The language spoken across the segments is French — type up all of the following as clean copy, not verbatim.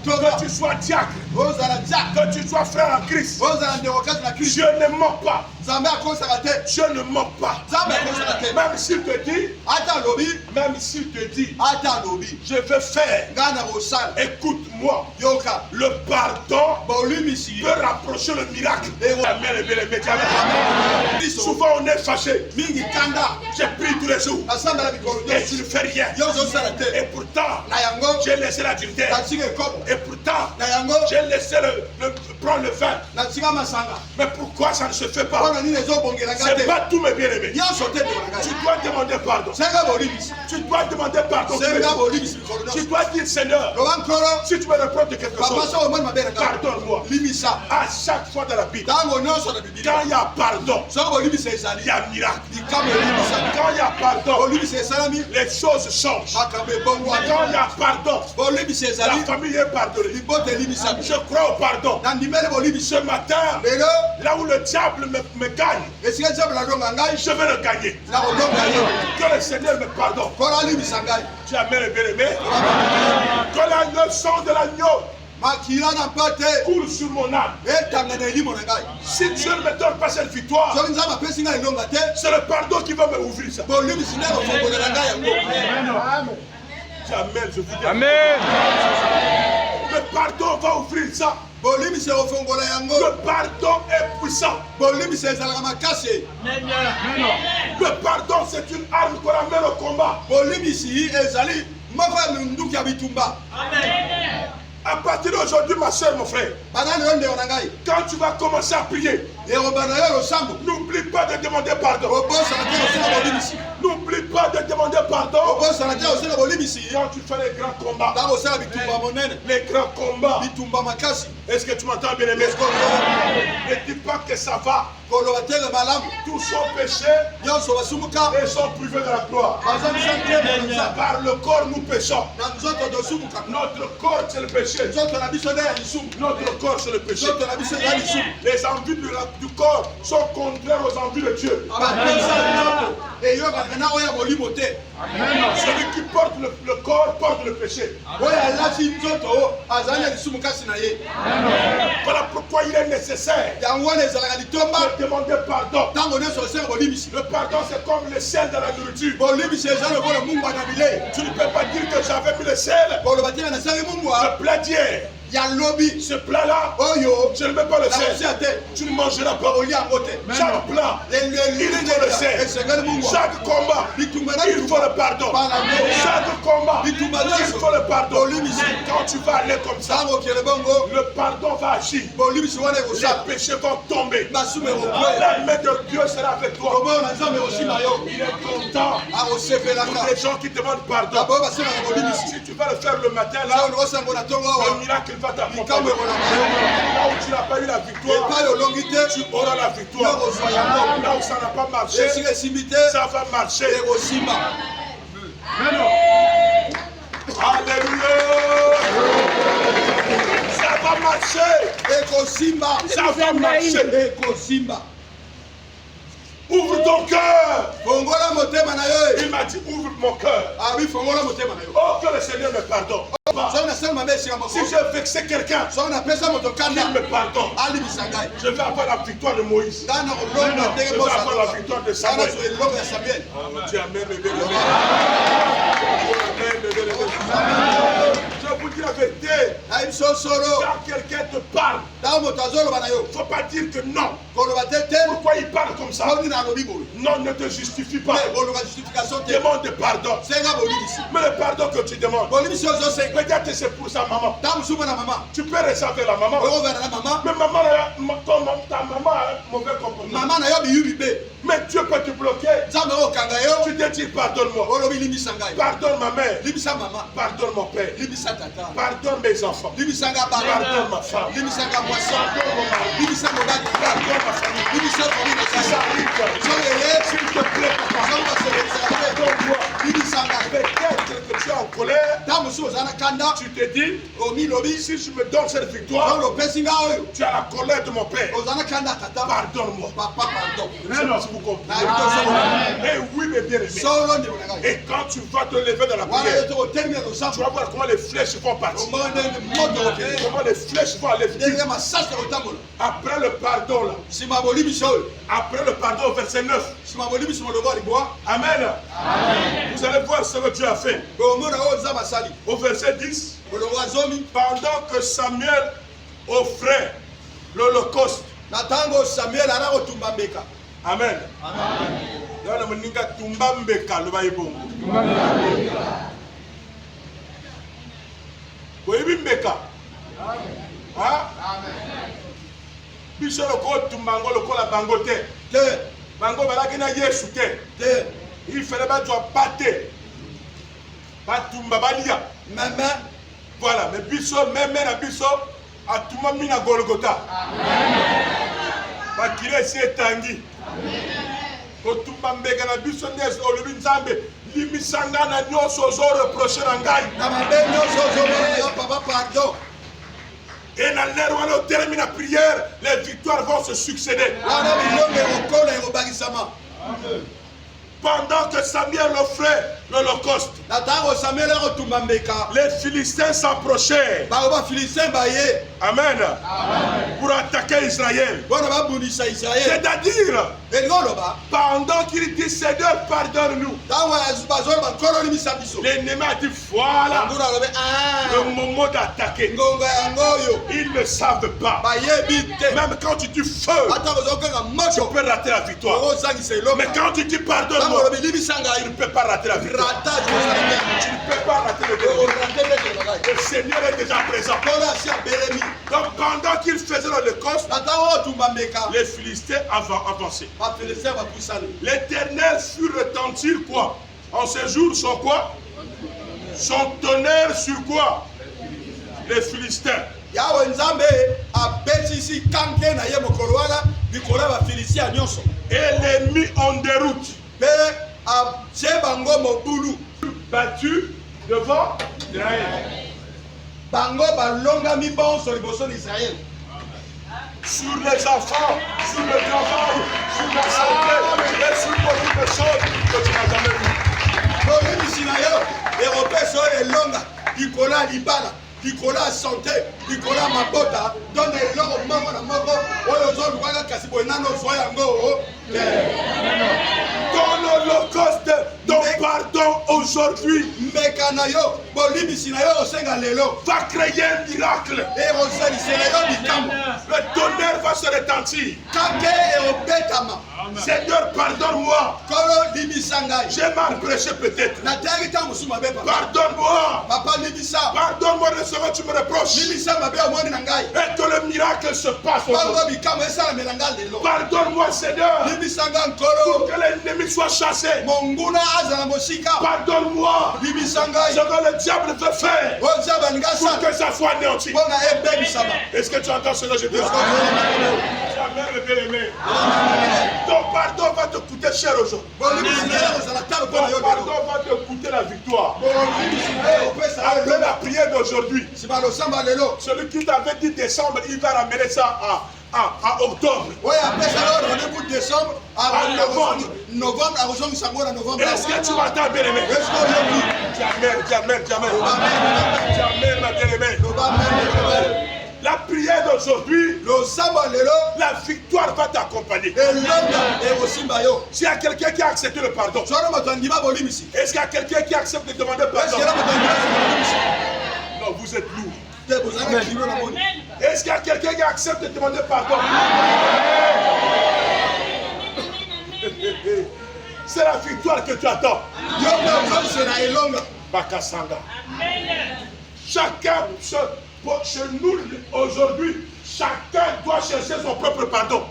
que tu sois diacre, que tu sois frère en Christ. Dieu ne ment pas. Dieu ne ment pas. Même s'il te dit, je veux faire, écoute-moi, le pardon peut rapprocher le miracle. Souvent on est fâché. J'ai pris tous les jours et tu ne fais rien. Et pourtant, j'ai laissé la dîme. Et pourtant, j'ai laissé prendre le vin. Mais pourquoi ça ne se fait pas? C'est pas tout mes bien-aimés. Tu dois demander pardon. Tu dois demander pardon. Tu dois dire Seigneur, si tu me reproches de quelque chose, pardonne-moi. À chaque fois dans la Bible, quand il y a pardon, il y a miracle. Quand il y a pardon, les choses changent. Quand il y a pardon, la famille est pardonnée. Je crois au pardon. Ce matin, là où le diable me gagne, je vais le gagner. Que le Seigneur me pardonne. Tu as bien aimé. Que le sang de l'agneau coule sur mon âme. Si Dieu ne me donne pas cette victoire, c'est le pardon qui va me ouvrir ça. Amen, je vous dis. Amen. Le pardon va ouvrir ça. Le pardon est puissant. Le pardon, c'est une arme qu'on amène au combat. Amen. À partir d'aujourd'hui, ma soeur, mon frère, quand tu vas commencer à prier, n'oublie pas de demander pardon. N'oublie pas de demander pardon. Quand tu fais les grands combats, les grands combats, est-ce que tu m'entends bien aimé? Ne dis pas que ça va. Tous sont péchés et sont privés de la gloire. Par le corps, nous péchons. Notre corps, c'est le péché. Notre corps, c'est le péché. Les envies du corps sont contraires aux envies de Dieu. Celui qui porte le corps porte le péché. Voilà pourquoi il est nécessaire de demander pardon. Le pardon, c'est comme le sel dans la nourriture. Tu ne peux pas dire que j'avais mis le sel. Le plat d'hier. Ce plat-là, je ne mets pas le sel. Tu ne mangeras pas. Chaque plat, il faut le sel. Chaque combat, il faut le pardon. Chaque combat, il faut le pardon. Quand tu vas aller comme ça, le pardon va agir. Les péchés vont tomber. La main de Dieu sera avec toi. Il est content pour les gens qui demandent pardon. Si tu vas le faire le matin, là, le miracle va t'accompagner. Là où tu n'as pas eu la victoire, tu auras la victoire. Là où ça n'a pas marché, ça va marcher. Alléluia. Ça va marcher. Ça va marcher. Ouvre ton cœur. Il m'a dit ouvre mon cœur. Oh, que le Seigneur me pardonne. Si j'ai vexé quelqu'un, qu'il me pardonne. Je vais avoir la victoire de Moïse. Je vais avoir la victoire de Samuel. Dieu, amen, bébé. Je vous dis la vérité. Quand quelqu'un te parle, il ne faut pas dire que non. Pourquoi il parle comme ça? Non, ne te justifie pas. Demande pardon. Mais le pardon que tu demandes, peut-être c'est pour sa maman. Tu peux réserver la maman. Mais ta maman a un mauvais comportement. Mais Dieu peut te bloquer. Tu te dis pardonne-moi. Pardonne ma mère. Pardonne mon père. Pardonne mes enfants. Pardonne ma femme. Pardonne ma famille. Ça arrive. S'il te plaît, pardonne-moi. Peut-être que tu as en colère, tu te dis, si je me donne cette victoire, tu as la colère de mon père. Pardonne-moi. Non, si vous comprenez. Et oui, mes bien-aimés. Et quand tu vas te lever dans la prière, tu vas voir comment les flèches vont partir. Comment les flèches vont aller. Après le pardon, là. Après le pardon, verset 9. Amen. Vous allez voir ce que Dieu a fait. Au verset 10. Pendant que Samuel offrait l'holocauste. Amen. Biso loko tumbango loko la bangote. Bango balaki na Yesu te. Il fallait pas toi pâté. Pas tumba balia. Même voilà, mais biso même na biso a tuma mina Golgotha. Ba kile si etangi. Ko tumba mbeka na biso nes olobi nzambe limisanga na nyoso zo reprocher na ngai. Na mabe nyoso zo papa pardon. Et dans l'heure où on termine la prière, les victoires vont se succéder. Pendant que Samuel offrait l'holocauste, les Philistins s'approchaient. Amen. Pour attaquer Israël. C'est-à-dire, pendant qu'il dit Seigneur, pardonne-nous, l'ennemi a dit voilà le moment d'attaquer. Ils ne savent pas. Même quand tu dis feu, tu peux rater la victoire. Mais quand tu dis pardonne-moi, tu ne peux pas rater la victoire. Tu ne peux pas rater le victoire. Le Seigneur est déjà présent. Donc pendant qu'ils faisaient l'holocauste, les Philistins avançaient. L'Éternel fut retentir quoi? En ce jour, son quoi? Son tonnerre sur quoi? Les Philistins. Et les mis en déroute. Battu devant Israël. Sur les enfants, sur le travail, sur la santé, et sur beaucoup de choses que tu n'as jamais vues. Nicolas santé, Nicolas Mabota, donne l'or au maman, ton holocauste, ton pardon aujourd'hui va créer un miracle. Le tonnerre va se retentir. Seigneur, pardonne-moi. J'ai mal prêché peut-être. Pardonne-moi. Pardonne-moi de ce que tu me reproches. Et que le miracle se passe aujourd'hui. Pardonne-moi, Seigneur. Pour que l'ennemi soit chassé. Pardonne-moi. Ce que le diable veut faire. Pour que ça soit anéanti. Est-ce que tu entends ce que je dis? Jamais le bien-aimé. Ton pardon va te coûter cher aujourd'hui. Ton pardon va te coûter la victoire. Après la prière d'aujourd'hui, celui qui t'avait dit décembre, il va ramener ça à octobre. Oui, après ça, rendez-vous décembre, à novembre, est-ce que tu m'entends, bien-aimé? Jamais, ma bien-aimé. La prière d'aujourd'hui, la victoire va t'accompagner. S'il y a quelqu'un qui a accepté le pardon, est-ce qu'il y a quelqu'un qui accepte de demander pardon? Non, vous êtes lourd. Est-ce qu'il y a quelqu'un qui accepte de demander pardon? C'est la victoire que tu attends. Bakasanga. Chacun, chez nous aujourd'hui, chacun doit chercher son propre pardon.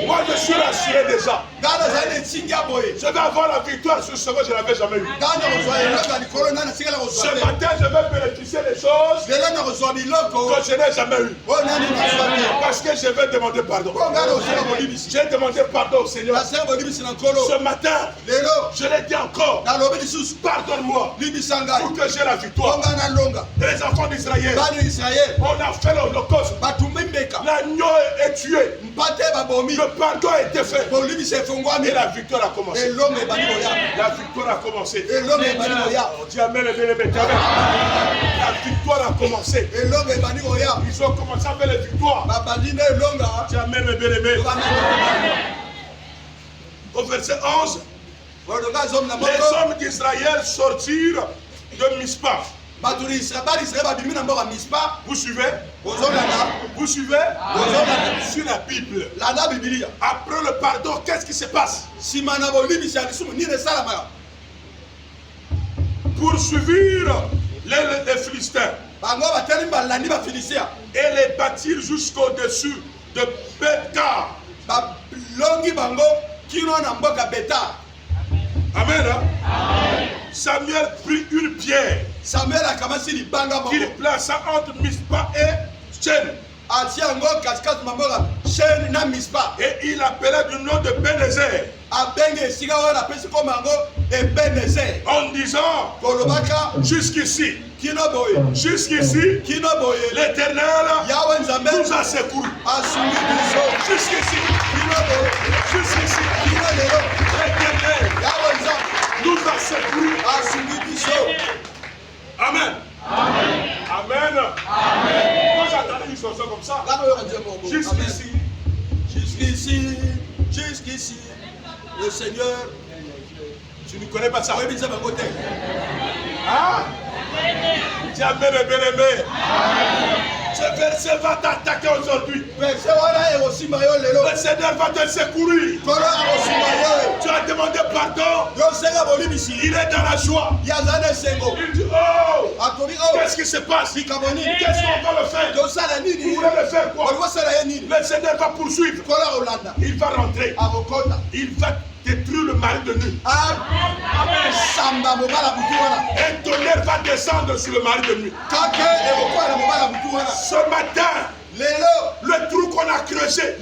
Moi je suis rassuré déjà. Je vais avoir la victoire sur ce que je n'avais jamais eu. Ce matin, je vais bénéficier des choses que je n'ai jamais eues. Parce que je vais demander pardon. J'ai demandé pardon au Seigneur. Ce matin, je l'ai dit encore. Pardonne-moi pour que j'ai la victoire. Les enfants d'Israël, on a fait l'Holocauste. L'agneau est tué. Le pardon a été fait. Et la victoire a commencé. La victoire a commencé. Dis amen, la victoire a commencé. Ils ont commencé à faire les victoires. Dis amen, le bien-aimé. Au verset 11, les hommes d'Israël sortirent de Mispa. Vous suivez? Vous suivez? Sur la Bible. Après le pardon, qu'est-ce qui se passe? Poursuivirent les Philistins et les bâtirent jusqu'au-dessus de Bethcar. Amen. Samuel prit une pierre qu'il plaça entre Mispa et Chen. Et il appelait du nom de Bénézer. En disant, jusqu'ici, l'Éternel nous a secourus. Jusqu'ici, l'Éternel nous a secourus. Amen. Amen. Moi j'attendais une chanson comme ça. Jusqu'ici, le Seigneur. Tu ne connais pas ça? Hein? Jamais le bien-aimé. Ce verset va t'attaquer aujourd'hui. Le Seigneur va te secourir. Tu as demandé pardon. Il est dans la joie. Il dit, oh, qu'est-ce qui se passe? Qu'est-ce qu'on va le faire? Vous voulez le faire quoi? Le Seigneur va poursuivre. Il va rentrer. Il va détruire le mari de nuit. Un tonnerre va descendre sur le mari de nuit. Ce matin, le trou qu'on a creusé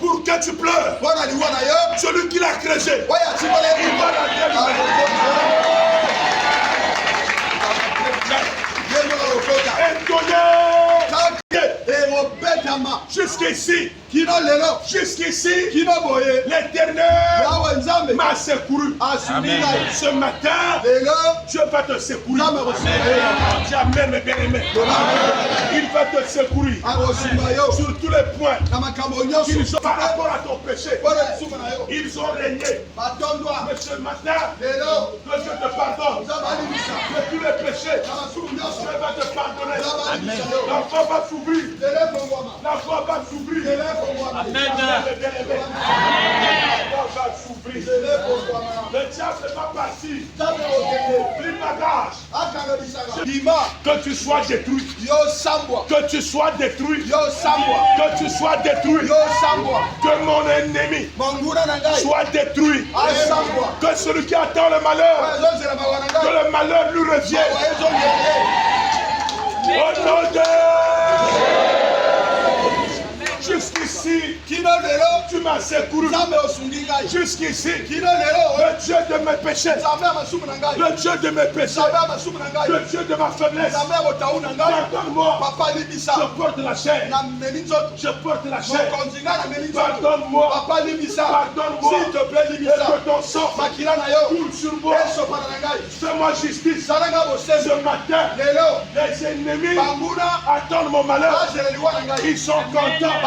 pour que tu pleures, celui qui l'a creusé, il va un tonnerre jusqu'ici, l'Éternel m'a secouru. Ce matin, Dieu va te secourir. Amen, mes bien-aimés. Il va te secourir sur tous les points qu'ils ont par rapport à ton péché. Ils ont régné. Mais ce matin, que Dieu te pardonne de tous les péchés. Dieu va te pardonner. La foi va s'ouvrir. La foi va s'ouvrir. Amen. La foi va s'ouvrir. Le diable va partir. Pris bagage. Que tu sois détruit. Que tu sois détruit. Que tu sois détruit. Que mon ennemi soit détruit. Que celui qui attend le malheur, que le malheur lui revienne. Au nom de jusqu'ici, tu m'as secouru. Jusqu'ici, le Dieu de mes péchés, le Dieu de mes péchés, le Dieu de ma faiblesse, pardonne-moi. Je porte la chair. Je porte la chair. Pardonne-moi. Pardonne-moi. S'il te plaît, et que ton sang coule sur moi. Fais-moi justice. Ce matin, les ennemis attendent mon malheur. Ils sont contents.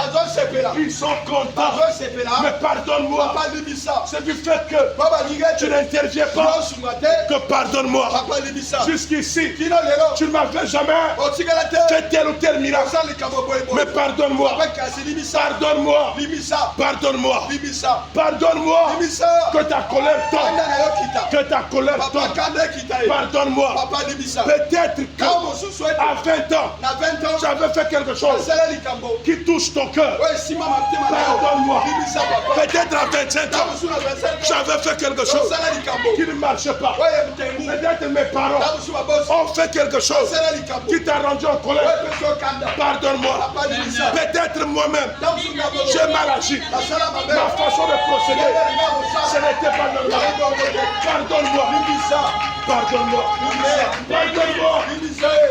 Ils sont contents. Mais pardonne-moi. C'est du fait que tu n'interviens pas. Que pardonne-moi. Jusqu'ici, tu ne m'avais jamais fait tel ou tel miracle. Mais pardonne-moi. Pardonne-moi. Pardonne-moi. Pardonne-moi. Que ta colère tombe. Que ta colère tombe. Pardonne-moi. Peut-être qu'à 20 ans, j'avais fait quelque chose qui touche ton cœur. Pardonne-moi. Peut-être à 25 ans, j'avais fait quelque chose qui ne marchait pas. Peut-être mes parents ont fait quelque chose qui t'a rendu en colère. Pardonne-moi. Peut-être moi-même, j'ai mal agi. Ma façon de procéder, ce n'était pas normal. Pardonne-moi. Pardonne-moi. Pardonne-moi.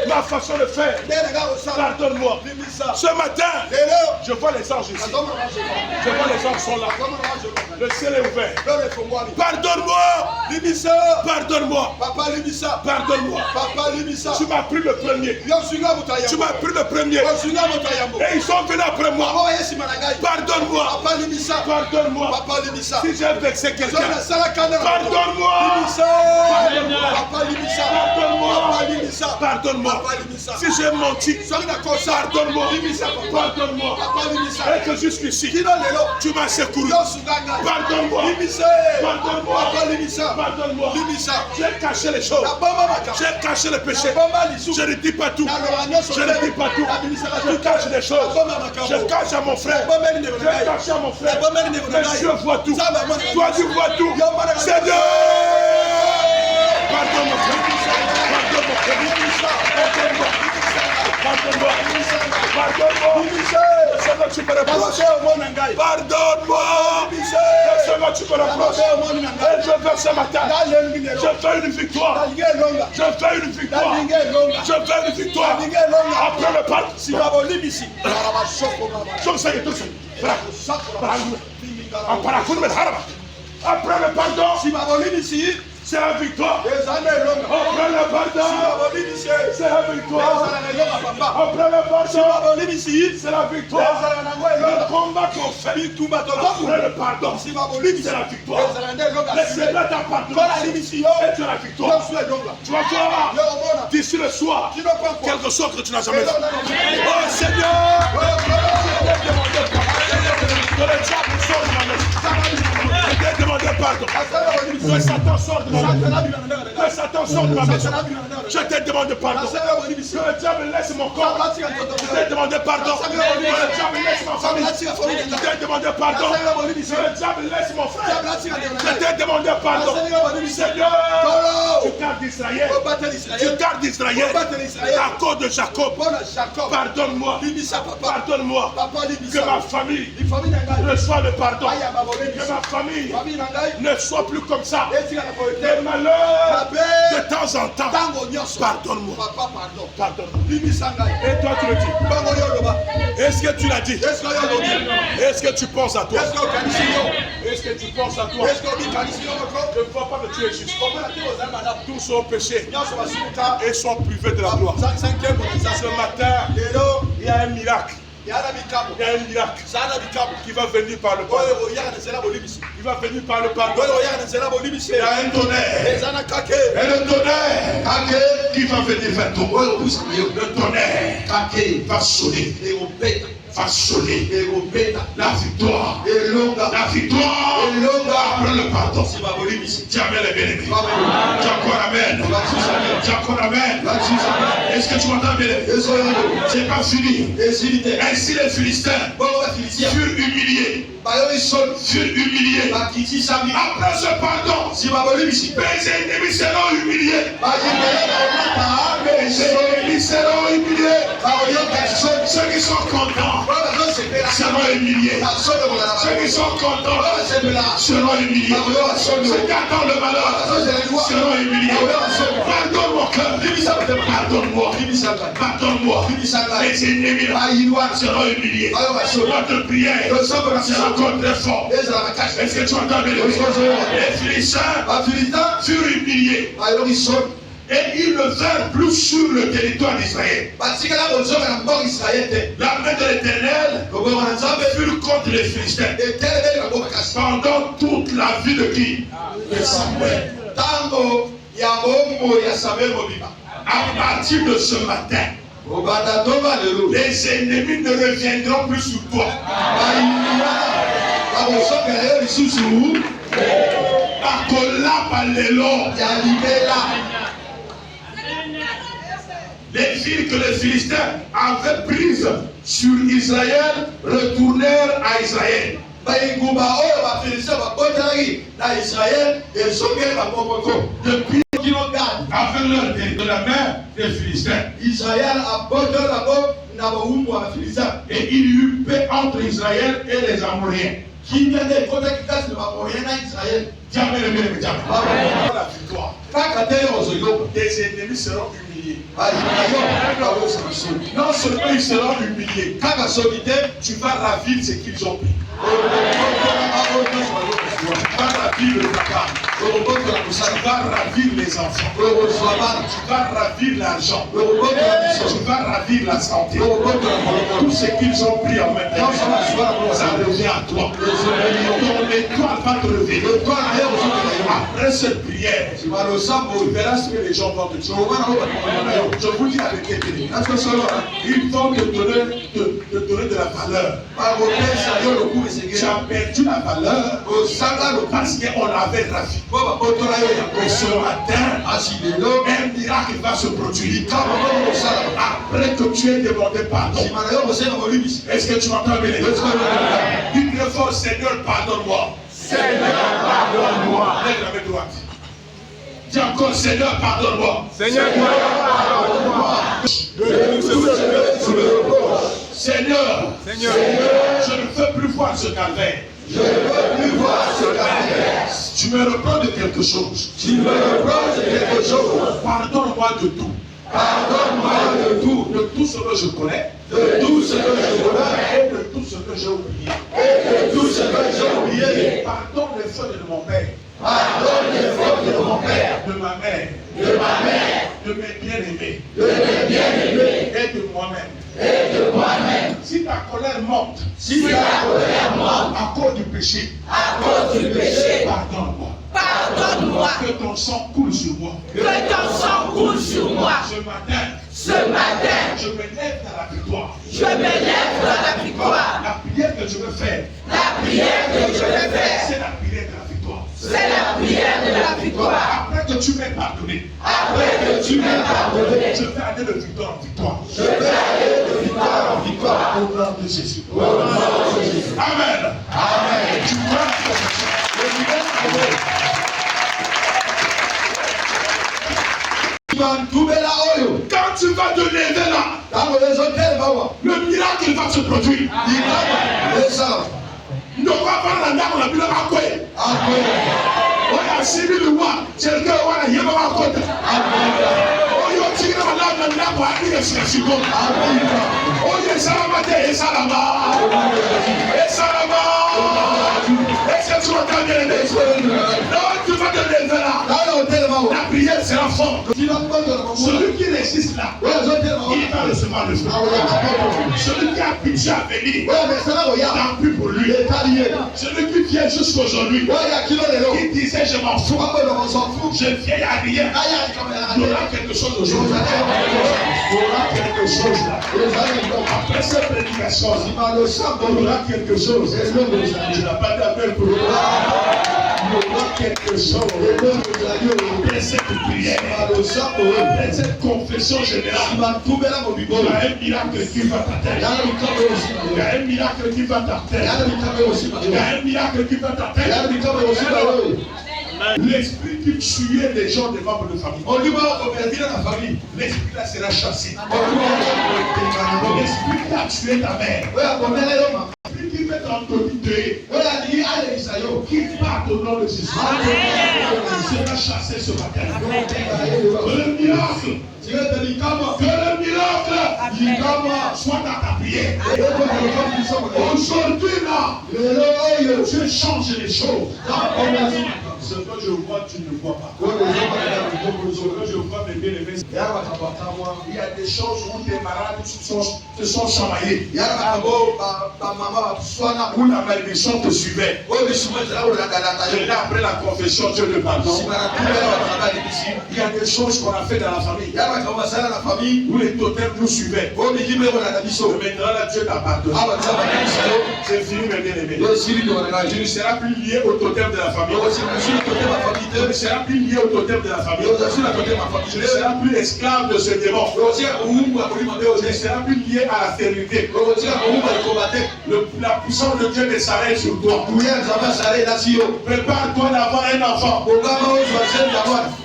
Ma façon de faire. Pardonne-moi. Ce matin, je vois les anges ici. Je vois les anges sont là. Le ciel est ouvert. Pardonne-moi. Pardonne-moi. Pardonne-moi. Tu m'as pris le premier. Tu m'as pris le premier. Et ils sont venus après moi. Pardonne-moi. Pardonne-moi. Si j'ai vexé quelqu'un, pardonne-moi. Pardonne-moi. Pardonne-moi. Si j'ai menti, pardonne-moi. Pardonne-moi. Et que jusqu'ici, tu m'as secouru. Pardonne-moi. Pardonne-moi. Pardonne-moi. J'ai caché les choses. J'ai caché les péchés. Je ne dis pas tout. Je ne dis pas tout. Je cache des choses. Je cache à mon frère. Je cache à mon frère. Mais Dieu voit tout. Toi, tu vois tout. Seigneur. Pardonne-moi. Pardonne-moi. Pardonne-moi. Pardonne-moi. Pardonne-moi. Laisse-moi tu me reproches. Pardonne-moi. Laisse-moi tu me reproches. Et je veux ce matin. Je fais une victoire. Je fais une victoire. Je fais une victoire. Après le pardon. Après le pardon, c'est la victoire. Après le pardon, c'est la victoire. Après le pardon, c'est la victoire. Le combat qu'on fait, après le pardon, c'est la victoire. Laisse-moi t'appartenir et tu as la victoire. Tu vas voir d'ici le soir quelque chose que tu n'as jamais fait. Oh Seigneur, que le diable sorte de ma maison. Je t'ai demandé pardon. Que Satan sorte de ma maison. Que Satan sorte de ma maison. Je t'ai demandé pardon. Que le diable laisse mon corps. Je t'ai demandé pardon. Que le diable laisse ma famille. Je t'ai demandé pardon. Que le diable laisse mon frère. Je t'ai demandé pardon. Seigneur, tu gardes d'Israël. Tu gardes d'Israël à cause de Jacob. Pardonne-moi. Pardonne-moi. Que ma famille reçoit le pardon. Que ma famille ne soit plus comme ça. Les malheurs de temps en temps. Pardonne-moi. Pardonne-moi. Et toi tu le dis. Est-ce que tu l'as dit? Est-ce que tu penses à toi? Est-ce que tu penses à toi? Je ne vois pas que tu es juste. Tous sont péchés et sont privés de la gloire. Ce matin, il y a un miracle. Il y a un miracle qui va venir par le pardon. Il va venir par le pardon. Il y a un tonnerre. Et le tonnerre qui va venir vers toi. Le tonnerre va sonner. Va sonner la victoire. La victoire après le pardon. Jamais les bien-aimés. Dis encore amen. Dis encore amen. Est-ce que tu m'entends bien? C'est pas fini. Ainsi les Philistins furent humiliés. Furent humiliés. Après ce pardon, mes ennemis seront humiliés. Mes ennemis seront humiliés. Ceux qui sont contents seront humiliés. Ceux qui sont contents seront humiliés. Ceux qui attendent le malheur seront humiliés. Pardonne mon cœur. Pardonne-moi. Pardonne-moi. Les ennemis seront humiliés. Notre prière sera encore très fort. Est-ce que tu entends bien? Les Philistins furent humiliés. Et ils ne vinrent plus sur le territoire d'Israël. L'armée de l'Éternel fut contre les Philistins pendant toute la vie de qui? De Samuel. À partir de ce matin, les ennemis ne reviendront plus sur toi. les villes que les Philistins avaient prises sur Israël retournèrent à Israël. Depuis avec leur de la main des Philistins. Israël a porté la boue et il y eut paix entre Israël et les Amoréens. La victoire. Tes ennemis seront humiliés. Non seulement ils seront humiliés, tu vas ravir ce qu'ils ont pris. Tu vas ravir le papa. Tu vas ravir les enfants. Tu vas ravir l'argent. Tu vas ravir la santé. Tout ce qu'ils ont pris en même temps, ça revient à toi. Ton étoile va te révéler. Après cette prière, tu verras ce que les gens vont te dire. Je vous dis avec vérité. Ils vont te donner de la valeur. Tu as perdu la valeur parce qu'on avait ravi. Et ce matin, un miracle va se produire. Après que tu aies demandé pardon. Est-ce que tu m'entends bien? Dis très fort, Seigneur, pardonne-moi. Seigneur, pardonne-moi. Lève la main droite. Dis encore, Seigneur, pardonne-moi. Seigneur, pardonne-moi. Seigneur, je ne veux plus voir ce calvaire. Tu me reprends de quelque chose. Pardonne-moi de tout. De tout ce que je connais. Et de tout ce que j'ai oublié. Pardonne les fautes de mon père. De ma mère. De mes bien-aimés. Et de moi-même. Si ta colère monte. À cause du péché. Pardonne-moi. Que ton sang coule sur moi. Ce matin, je me lève dans la victoire. La prière que je veux faire. C'est la prière de la victoire. Après que tu m'aies pardonné. Je vais aller de victoire en victoire. Au nom de Jésus. Amen. Tu vois quand tu vas te lever là, le miracle va se produire. Ne va pas la dame, on a pu le raconter. On a suivi le roi. C'est le gars, on a yéma raconté. On y a tiré la dame, on a pas appris sur la seconde. On y a salamate et salama. Et salama. Est-ce que tu entends bien les choses? Non, tu vas te lever là. La prière sera forte. Celui qui résiste là, il va recevoir le feu. Celui qui a pitié à venir, tant pis pour lui. Celui qui vient jusqu'aujourd'hui, qui disait je m'en fous, je viens à rien. Il y aura quelque chose aujourd'hui. Il y aura quelque chose là. Après cette prédication, il y aura quelque chose. Tu n'as pas d'appel pour moi. Il y aura quelque chose. Après cette prière, après cette confession générale, il y a un miracle qui va t'atteindre. Il y a un miracle qui va t'atteindre. Il y a un miracle qui va t'atteindre. L'esprit qui tuait les gens des membres de famille. On lui va convertir dans la famille. L'esprit là sera chassé. L'esprit qui a tué ta mère. L'esprit qui fait t'autorité. Qui part au nom de Jésus. Sera chassé ce matin. Le miracle. Que le miracle soit dans ta prière. Aujourd'hui là, Dieu change les choses. Ce que je vois, tu ne vois pas. Ce que je vois, mes bien-aimés, il y a des choses où tes malades te sont chamaillés. Où la malédiction te suivait. Et là, après la confession, Dieu te pardonne. Il y a des choses qu'on a fait dans la famille. Où les totems nous suivaient. Maintenant, là, Dieu t'a pardonné. C'est fini, mes bien-aimés. Tu ne seras plus lié au totem de la famille. Je ne serai plus lié au totem de la famille. Je ne serai plus esclave de ce démon. Je ne serai plus lié à la stérilité. La puissance de Dieu ne s'arrête sur toi. Prépare-toi d'avoir un enfant.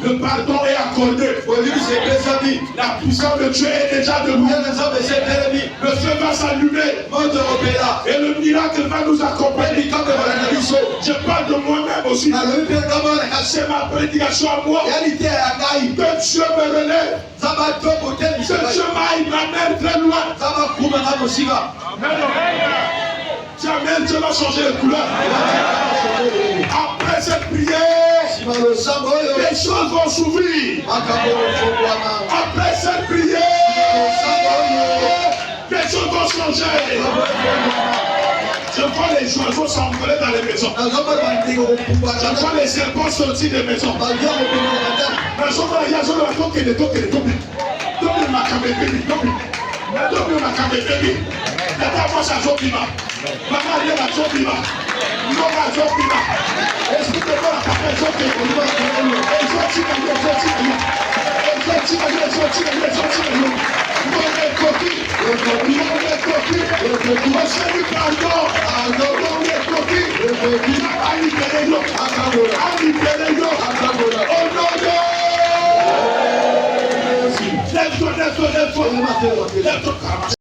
Le pardon est accordé. La puissance de Dieu est déjà debout. Le feu va s'allumer. Et le miracle va nous accompagner. Je parle de moi-même aussi. C'est ma prédication à moi. Que Dieu me relève. Que Dieu m'amène très loin. Amen, Dieu va changer de couleur. Après cette prière, les choses vont s'ouvrir. Après cette prière, les choses vont changer. Je vois les oiseaux s'envoler dans les maisons. Je vois les serpents sortir des maisons. Lève-toi.